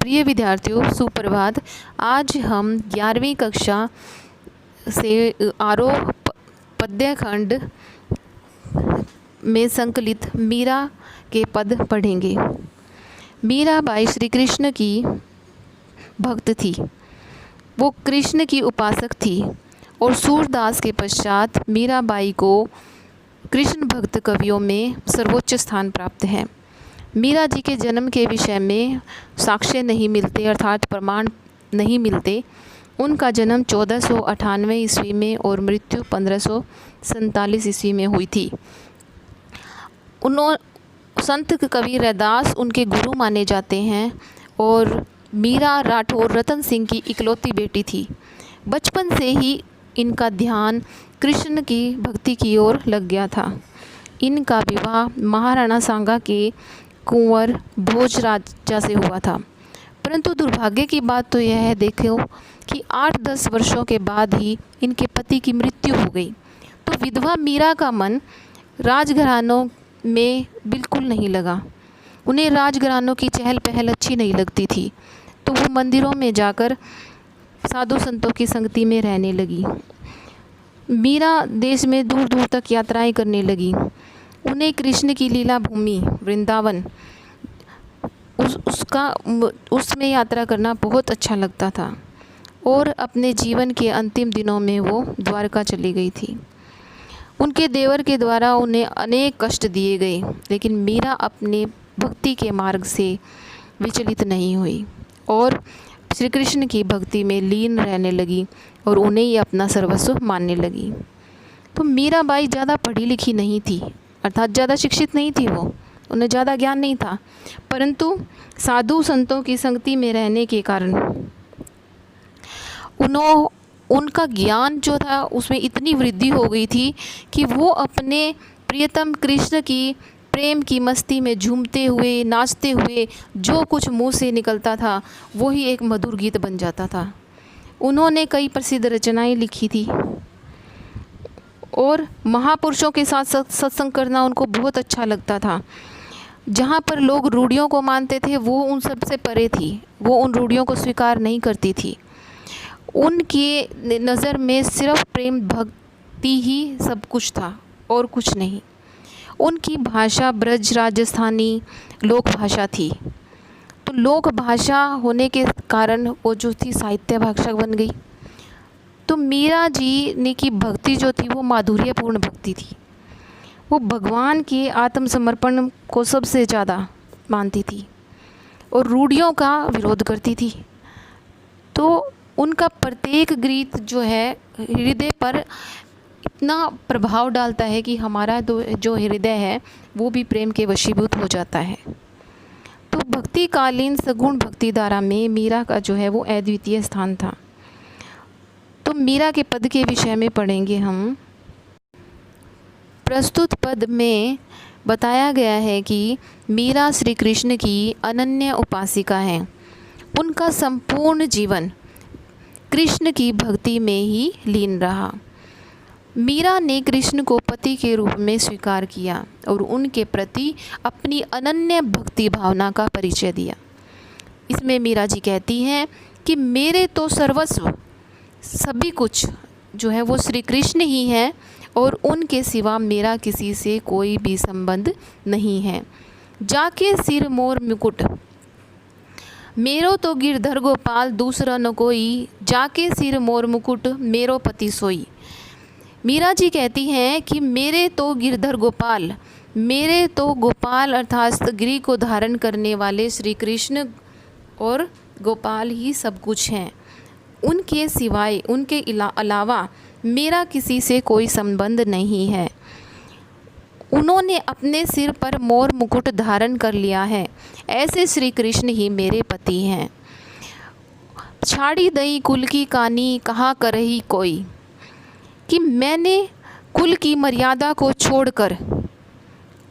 प्रिय विद्यार्थियों, सुप्रभात। आज हम 11वीं कक्षा से आरोह पद्यखंड में संकलित मीरा के पद पढ़ेंगे। मीराबाई श्री कृष्ण की भक्त थी। वो कृष्ण की उपासक थी और सूरदास के पश्चात मीराबाई को कृष्ण भक्त कवियों में सर्वोच्च स्थान प्राप्त है। मीरा जी के जन्म के विषय में साक्ष्य नहीं मिलते, अर्थात प्रमाण नहीं मिलते। उनका जन्म 1498 ईस्वी में और मृत्यु 1547 ईस्वी में हुई थी। संत कवि रैदास उनके गुरु माने जाते हैं और मीरा राठौर रतन सिंह की इकलौती बेटी थी। बचपन से ही इनका ध्यान कृष्ण की भक्ति की ओर लग गया था। इनका विवाह महाराणा सांगा के कुंवर भोज राजा से हुआ था, परंतु दुर्भाग्य की बात तो यह है देखो कि 8-10 वर्षों के बाद ही इनके पति की मृत्यु हो गई। तो विधवा मीरा का मन राजघरानों में बिल्कुल नहीं लगा। उन्हें राजघरानों की चहल पहल अच्छी नहीं लगती थी, तो वो मंदिरों में जाकर साधु संतों की संगति में रहने लगी। मीरा देश में दूर दूर तक यात्राएं करने लगी। उन्हें कृष्ण की लीला भूमि वृंदावन उसमें यात्रा करना बहुत अच्छा लगता था और अपने जीवन के अंतिम दिनों में वो द्वारका चली गई थी। उनके देवर के द्वारा उन्हें अनेक कष्ट दिए गए, लेकिन मीरा अपने भक्ति के मार्ग से विचलित नहीं हुई और श्री कृष्ण की भक्ति में लीन रहने लगी और उन्हें ही अपना सर्वस्व मानने लगी। तो मीराबाई ज़्यादा पढ़ी लिखी नहीं थी, अर्थात ज़्यादा शिक्षित नहीं थी। उन्हें ज़्यादा ज्ञान नहीं था, परंतु साधु संतों की संगति में रहने के कारण उनका ज्ञान जो था उसमें इतनी वृद्धि हो गई थी कि वो अपने प्रियतम कृष्ण की प्रेम की मस्ती में झूमते हुए, नाचते हुए जो कुछ मुंह से निकलता था वो ही एक मधुर गीत बन जाता था। उन्होंने कई प्रसिद्ध रचनाएं लिखी थी और महापुरुषों के साथ सत्संग करना उनको बहुत अच्छा लगता था। जहाँ पर लोग रूढ़ियों को मानते थे वो उन सब से परे थी। वो उन रूढ़ियों को स्वीकार नहीं करती थी। उनकी नज़र में सिर्फ प्रेम भक्ति ही सब कुछ था और कुछ नहीं। उनकी भाषा ब्रज राजस्थानी लोक भाषा थी, तो लोक भाषा होने के कारण वो जो थी साहित्य भाषा बन गई। तो मीरा जी ने की भक्ति जो थी वो माधुर्यपूर्ण भक्ति थी। वो भगवान के आत्मसमर्पण को सबसे ज़्यादा मानती थी और रूढ़ियों का विरोध करती थी। तो उनका प्रत्येक गीत जो है हृदय पर इतना प्रभाव डालता है कि हमारा जो हृदय है वो भी प्रेम के वशीभूत हो जाता है। तो भक्तिकालीन सगुण भक्ति धारा में मीरा का जो है वो अद्वितीय स्थान था। तो मीरा के पद के विषय में पढ़ेंगे हम। प्रस्तुत पद में बताया गया है कि मीरा श्री कृष्ण की अनन्य उपासिका हैं। उनका संपूर्ण जीवन कृष्ण की भक्ति में ही लीन रहा। मीरा ने कृष्ण को पति के रूप में स्वीकार किया और उनके प्रति अपनी अनन्य भक्ति भावना का परिचय दिया। इसमें मीरा जी कहती हैं कि मेरे तो सर्वस्व सभी कुछ जो है वो श्री कृष्ण ही है और उनके सिवा मेरा किसी से कोई भी संबंध नहीं है। जाके सिर मोर मुकुट मेरो तो गिरधर गोपाल दूसरा न कोई, जाके सिर मोर मुकुट मेरो पति सोई। मीरा जी कहती हैं कि मेरे तो गिरधर गोपाल, मेरे तो गोपाल अर्थात गिरी को धारण करने वाले श्री कृष्ण और गोपाल ही सब कुछ हैं। उनके सिवाय, उनके अलावा मेरा किसी से कोई संबंध नहीं है। उन्होंने अपने सिर पर मोर मुकुट धारण कर लिया है। ऐसे श्री कृष्ण ही मेरे पति हैं। छाड़ी दई कुल की कानी कहा करही कोई, कि मैंने कुल की मर्यादा को छोड़कर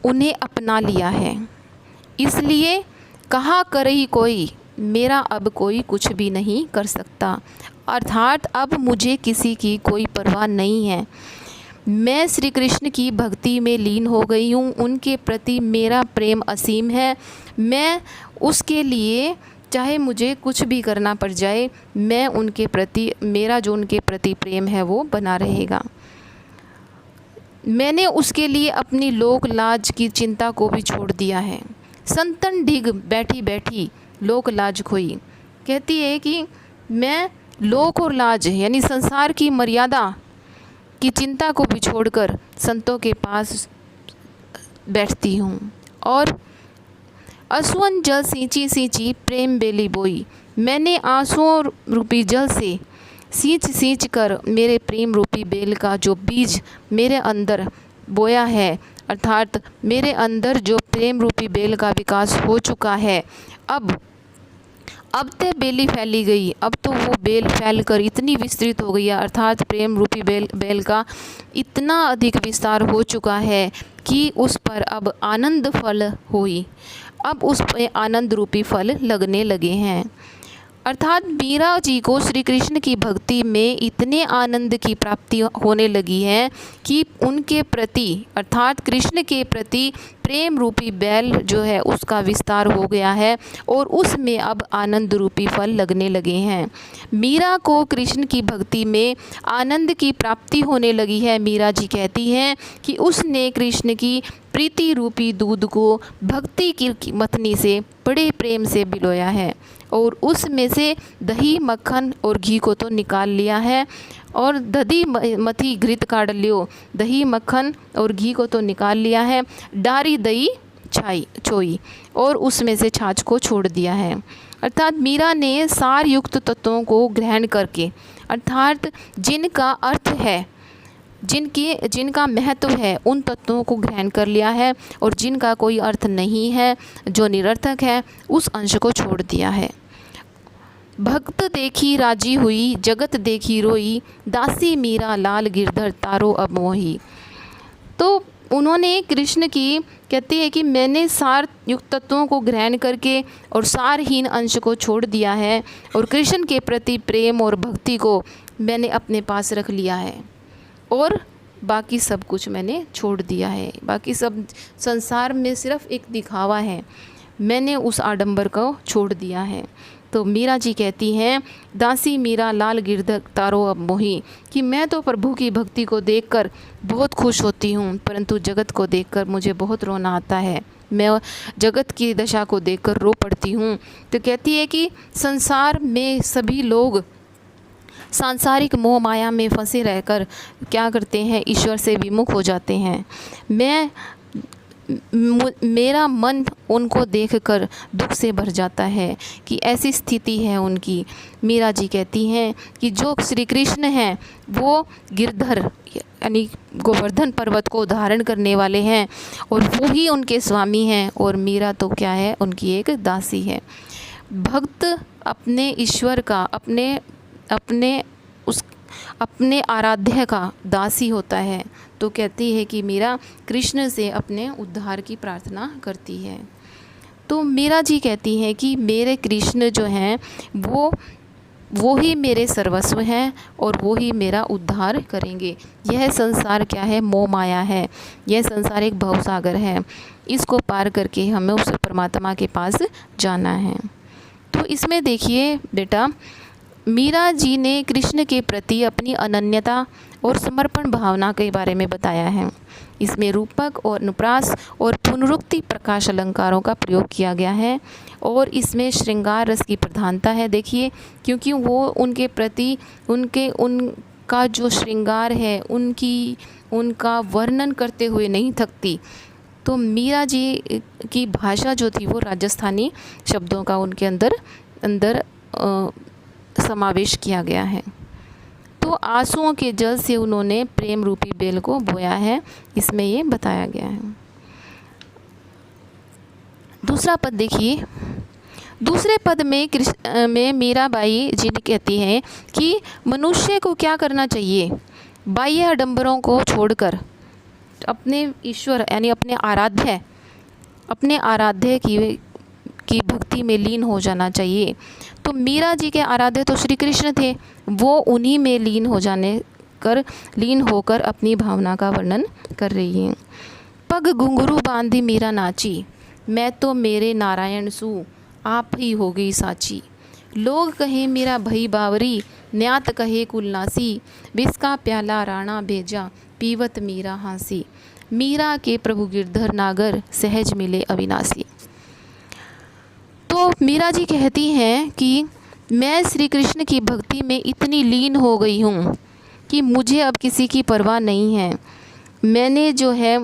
उन्हें अपना लिया है, इसलिए कहा करही कोई, मेरा अब कोई कुछ भी नहीं कर सकता। अर्थात अब मुझे किसी की कोई परवाह नहीं है। मैं श्री कृष्ण की भक्ति में लीन हो गई हूँ। उनके प्रति मेरा प्रेम असीम है। मैं उसके लिए चाहे मुझे कुछ भी करना पड़ जाए, मैं उनके प्रति, मेरा जो उनके प्रति प्रेम है वो बना रहेगा। मैंने उसके लिए अपनी लोक लाज की चिंता को भी छोड़ दिया है। संतन ढिग बैठी बैठी लोक लाज खोई। कहती है कि मैं लोक और लाज यानी संसार की मर्यादा की चिंता को भी छोड़कर संतों के पास बैठती हूँ। और असुवन जल सींची सींची प्रेम बेली बोई। मैंने आंसुओं रूपी जल से सींच सींच कर मेरे प्रेम रूपी बेल का जो बीज मेरे अंदर बोया है, अर्थात मेरे अंदर जो प्रेम रूपी बेल का विकास हो चुका है, अब ते बेली फैली गई। अब तो वो बेल फैल कर इतनी विस्तृत हो गई है, अर्थात प्रेम रूपी बेल का इतना अधिक विस्तार हो चुका है कि उस पर अब आनंद फल हुई, अब उस पर आनंद रूपी फल लगने लगे हैं। अर्थात मीरा जी को श्री कृष्ण की भक्ति में इतने आनंद की प्राप्ति होने लगी है कि उनके प्रति, अर्थात कृष्ण के प्रति प्रेम रूपी बैल जो है उसका विस्तार हो गया है और उसमें अब आनंद रूपी फल लगने लगे हैं। मीरा को कृष्ण की भक्ति में आनंद की प्राप्ति होने लगी है। मीरा जी कहती हैं कि उसने कृष्ण की प्रीति रूपी दूध को भक्ति की मतनी से बड़े प्रेम से बिलोया है और उसमें से दही मक्खन और घी को तो निकाल लिया है, और दधी मथी घृत काढ़ लियो, दही मक्खन और घी को तो निकाल लिया है, डारी दही छोई और उसमें से छाछ को छोड़ दिया है। अर्थात मीरा ने सार युक्त तत्वों को ग्रहण करके, अर्थात जिनका अर्थ है, जिनका महत्व है, उन तत्वों को ग्रहण कर लिया है और जिनका कोई अर्थ नहीं है, जो निरर्थक है, उस अंश को छोड़ दिया है। भक्त देखी राजी हुई, जगत देखी रोई, दासी मीरा लाल गिरधर तारो अब मोही। तो उन्होंने कृष्ण की, कहती है कि मैंने सार युक्त तत्वों को ग्रहण करके और सारहीन अंश को छोड़ दिया है और कृष्ण के प्रति प्रेम और भक्ति को मैंने अपने पास रख लिया है और बाकी सब कुछ मैंने छोड़ दिया है। बाकी सब संसार में सिर्फ एक दिखावा है, मैंने उस आडंबर को छोड़ दिया है। तो मीरा जी कहती हैं, दासी मीरा लाल गिरधर तारो अब मोही, कि मैं तो प्रभु की भक्ति को देखकर बहुत खुश होती हूँ, परंतु जगत को देखकर मुझे बहुत रोना आता है, मैं जगत की दशा को देखकर रो पड़ती हूँ। तो कहती है कि संसार में सभी लोग सांसारिक मोह माया में फंसे रहकर क्या करते हैं, ईश्वर से विमुख हो जाते हैं। मेरा मन उनको देखकर दुख से भर जाता है कि ऐसी स्थिति है उनकी। मीरा जी कहती हैं कि जो श्री कृष्ण हैं वो गिरधर यानी गोवर्धन पर्वत को धारण करने वाले हैं और वो ही उनके स्वामी हैं और मीरा तो क्या है, उनकी एक दासी है। भक्त अपने ईश्वर का, अपने आराध्य का दासी होता है। तो कहती है कि मीरा कृष्ण से अपने उद्धार की प्रार्थना करती है। तो मीरा जी कहती हैं कि मेरे कृष्ण जो हैं वो ही मेरे सर्वस्व हैं और वो ही मेरा उद्धार करेंगे। यह संसार क्या है, मोह माया है, यह संसार एक भवसागर है, इसको पार करके हमें उस परमात्मा के पास जाना है। तो इसमें देखिए बेटा, मीरा जी ने कृष्ण के प्रति अपनी अनन्यता और समर्पण भावना के बारे में बताया है। इसमें रूपक और अनुप्रास और पुनरुक्ति प्रकाश अलंकारों का प्रयोग किया गया है और इसमें श्रृंगार रस की प्रधानता है। देखिए, क्योंकि वो उनके प्रति उनका जो श्रृंगार है उनका वर्णन करते हुए नहीं थकती। तो मीरा जी की भाषा जो थी वो राजस्थानी शब्दों का उनके अंदर समावेश किया गया है। तो आंसुओं के जल से उन्होंने प्रेम रूपी बेल को बोया है, इसमें ये बताया गया है। दूसरा पद देखिए, दूसरे पद में मीराबाई जी ने कहती हैं कि मनुष्य को क्या करना चाहिए, बाह्य आडंबरों को छोड़कर अपने ईश्वर यानी अपने आराध्य की भक्ति में लीन हो जाना चाहिए। तो मीरा जी के आराध्य तो श्री कृष्ण थे, वो उन्हीं में लीन होकर अपनी भावना का वर्णन कर रही हैं। पग घुंघरू बांधी मीरा नाची, मैं तो मेरे नारायण सू, आप ही हो गई साची। लोग कहे मेरा भई बावरी, न्यात कहे कुलनासी, विष का प्याला राणा भेजा, पीवत मीरा हाँसी। मीरा के प्रभु गिरधर नागर, सहज मिले अविनाशी। तो मीरा जी कहती हैं कि मैं श्री कृष्ण की भक्ति में इतनी लीन हो गई हूँ कि मुझे अब किसी की परवाह नहीं है। मैंने जो है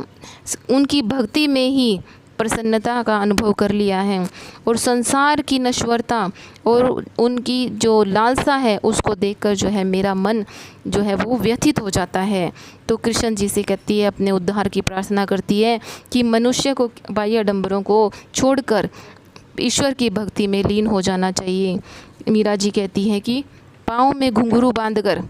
उनकी भक्ति में ही प्रसन्नता का अनुभव कर लिया है और संसार की नश्वरता और उनकी जो लालसा है उसको देखकर जो है मेरा मन जो है वो व्यथित हो जाता है। तो कृष्ण जी से कहती है, अपने उद्धार की प्रार्थना करती है कि मनुष्य को बाह्य आडंबरों को छोड़कर ईश्वर की भक्ति में लीन हो जाना चाहिए। मीरा जी कहती है कि पाँव में घुंघरू बांधकर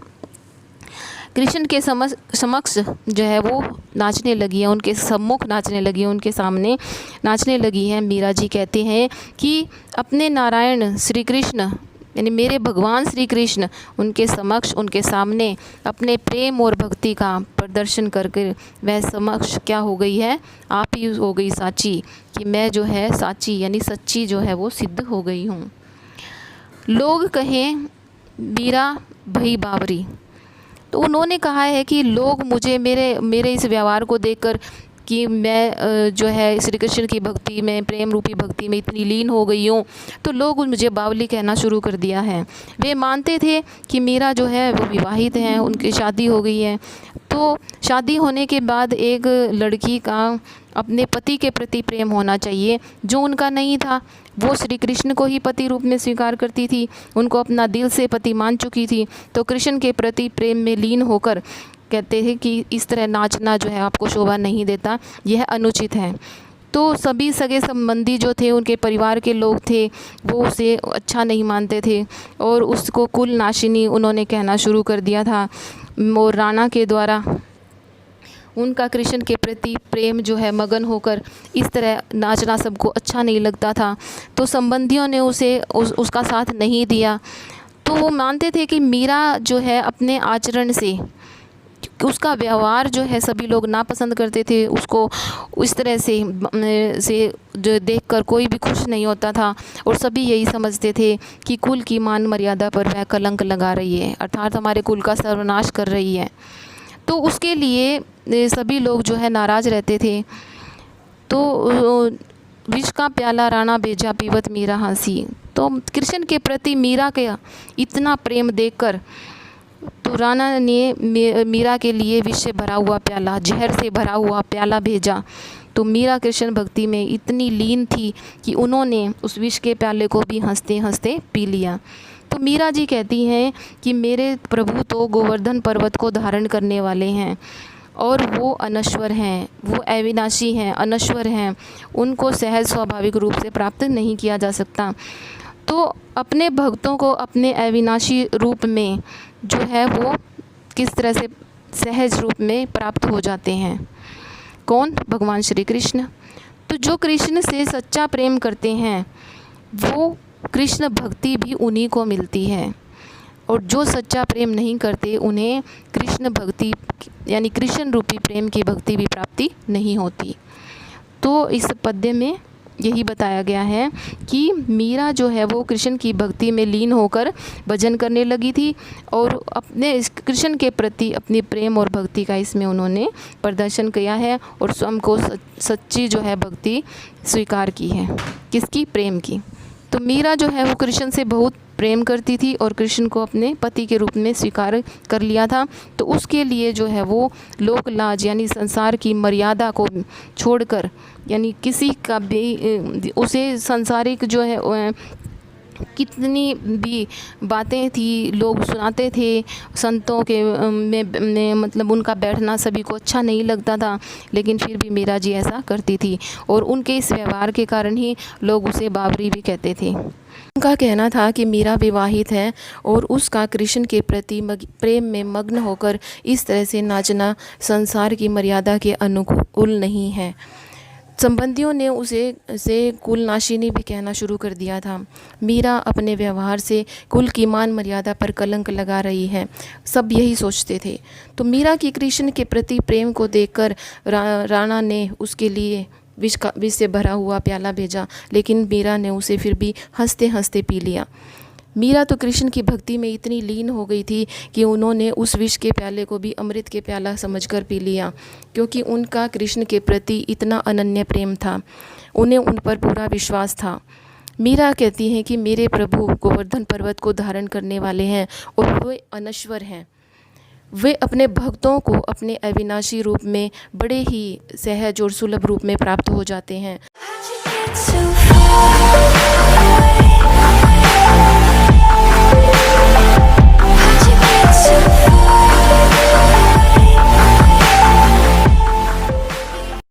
कृष्ण के समक्ष जो है वो नाचने लगी है, उनके सम्मुख नाचने लगी है, उनके सामने नाचने लगी है। मीरा जी कहते हैं कि अपने नारायण श्री कृष्ण यानी मेरे भगवान श्री कृष्ण उनके समक्ष उनके सामने अपने प्रेम और भक्ति का प्रदर्शन करके वह समक्ष क्या हो गई है, आप ही हो गई साची, कि मैं जो है साची यानी सच्ची जो है वो सिद्ध हो गई हूँ। लोग कहें मीरा भई बावरी, तो उन्होंने कहा है कि लोग मुझे मेरे इस व्यवहार को देखकर कि मैं जो है श्री कृष्ण की भक्ति में प्रेम रूपी भक्ति में इतनी लीन हो गई हूँ, तो लोग मुझे बावली कहना शुरू कर दिया है। वे मानते थे कि मीरा जो है वो विवाहित हैं, उनकी शादी हो गई है। तो शादी होने के बाद एक लड़की का अपने पति के प्रति प्रेम होना चाहिए, जो उनका नहीं था। वो श्री कृष्ण को ही पति रूप में स्वीकार करती थी, उनको अपना दिल से पति मान चुकी थी। तो कृष्ण के प्रति प्रेम में लीन होकर कहते हैं कि इस तरह नाचना जो है आपको शोभा नहीं देता, यह अनुचित है। तो सभी सगे संबंधी जो थे, उनके परिवार के लोग थे, वो उसे अच्छा नहीं मानते थे और उसको कुल नाशिनी उन्होंने कहना शुरू कर दिया था। और राणा के द्वारा उनका कृष्ण के प्रति प्रेम जो है मगन होकर इस तरह नाचना सबको अच्छा नहीं लगता था। तो संबंधियों ने उसका साथ नहीं दिया। तो वो मानते थे कि मीरा जो है अपने आचरण से, उसका व्यवहार जो है सभी लोग नापसंद करते थे, उसको इस तरह से जो देखकर कोई भी खुश नहीं होता था और सभी यही समझते थे कि कुल की मान मर्यादा पर वह कलंक लगा रही है, अर्थात हमारे कुल का सर्वनाश कर रही है। तो उसके लिए सभी लोग जो है नाराज़ रहते थे। तो विष का प्याला राणा भेजा, पीवत मीरा हाँसी। तो कृष्ण के प्रति मीरा के इतना प्रेम देखकर तो राणा ने मीरा के लिए विष से भरा हुआ प्याला, जहर से भरा हुआ प्याला भेजा। तो मीरा कृष्ण भक्ति में इतनी लीन थी कि उन्होंने उस विष के प्याले को भी हंसते हंसते पी लिया। तो मीरा जी कहती हैं कि मेरे प्रभु तो गोवर्धन पर्वत को धारण करने वाले हैं और वो अनश्वर हैं, वो अविनाशी हैं, अनश्वर हैं, उनको सहज स्वाभाविक रूप से प्राप्त नहीं किया जा सकता। तो अपने भक्तों को अपने अविनाशी रूप में जो है वो किस तरह से सहज रूप में प्राप्त हो जाते हैं, कौन? भगवान श्री कृष्ण। तो जो कृष्ण से सच्चा प्रेम करते हैं वो कृष्ण भक्ति भी उन्हीं को मिलती है, और जो सच्चा प्रेम नहीं करते उन्हें कृष्ण भक्ति यानी कृष्ण रूपी प्रेम की भक्ति भी प्राप्ति नहीं होती। तो इस पद्य में यही बताया गया है कि मीरा जो है वो कृष्ण की भक्ति में लीन होकर भजन करने लगी थी और अपने कृष्ण के प्रति अपनी प्रेम और भक्ति का इसमें उन्होंने प्रदर्शन किया है और स्वयं को सच्ची जो है भक्ति स्वीकार की है। किसकी? प्रेम की। तो मीरा जो है वो कृष्ण से बहुत प्रेम करती थी और कृष्ण को अपने पति के रूप में स्वीकार कर लिया था। तो उसके लिए जो है वो लोक लाज यानी संसार की मर्यादा को छोड़कर, यानी किसी का भी उसे सांसारिक जो है कितनी भी बातें थी लोग सुनाते थे, संतों के में मतलब उनका बैठना सभी को अच्छा नहीं लगता था, लेकिन फिर भी मीरा जी ऐसा करती थी और उनके इस व्यवहार के कारण ही लोग उसे बावरी भी कहते थे। उनका कहना था कि मीरा विवाहित है और उसका कृष्ण के प्रति प्रेम में मग्न होकर इस तरह से नाचना संसार की मर्यादा के अनुकूल नहीं है। संबंधियों ने उसे कुलनाशिनी भी कहना शुरू कर दिया था। मीरा अपने व्यवहार से कुल की मान मर्यादा पर कलंक लगा रही है, सब यही सोचते थे। तो मीरा की कृष्ण के प्रति प्रेम को देखकर राणा ने उसके लिए विष से भरा हुआ प्याला भेजा, लेकिन मीरा ने उसे फिर भी हंसते हंसते पी लिया। मीरा तो कृष्ण की भक्ति में इतनी लीन हो गई थी कि उन्होंने उस विष के प्याले को भी अमृत के प्याला समझकर पी लिया, क्योंकि उनका कृष्ण के प्रति इतना अनन्य प्रेम था, उन्हें उन पर पूरा विश्वास था। मीरा कहती हैं कि मेरे प्रभु गोवर्धन पर्वत को धारण करने वाले हैं और वे अनश्वर हैं। वे अपने भक्तों को अपने अविनाशी रूप में बड़े ही सहज और सुलभ रूप में प्राप्त हो जाते हैं।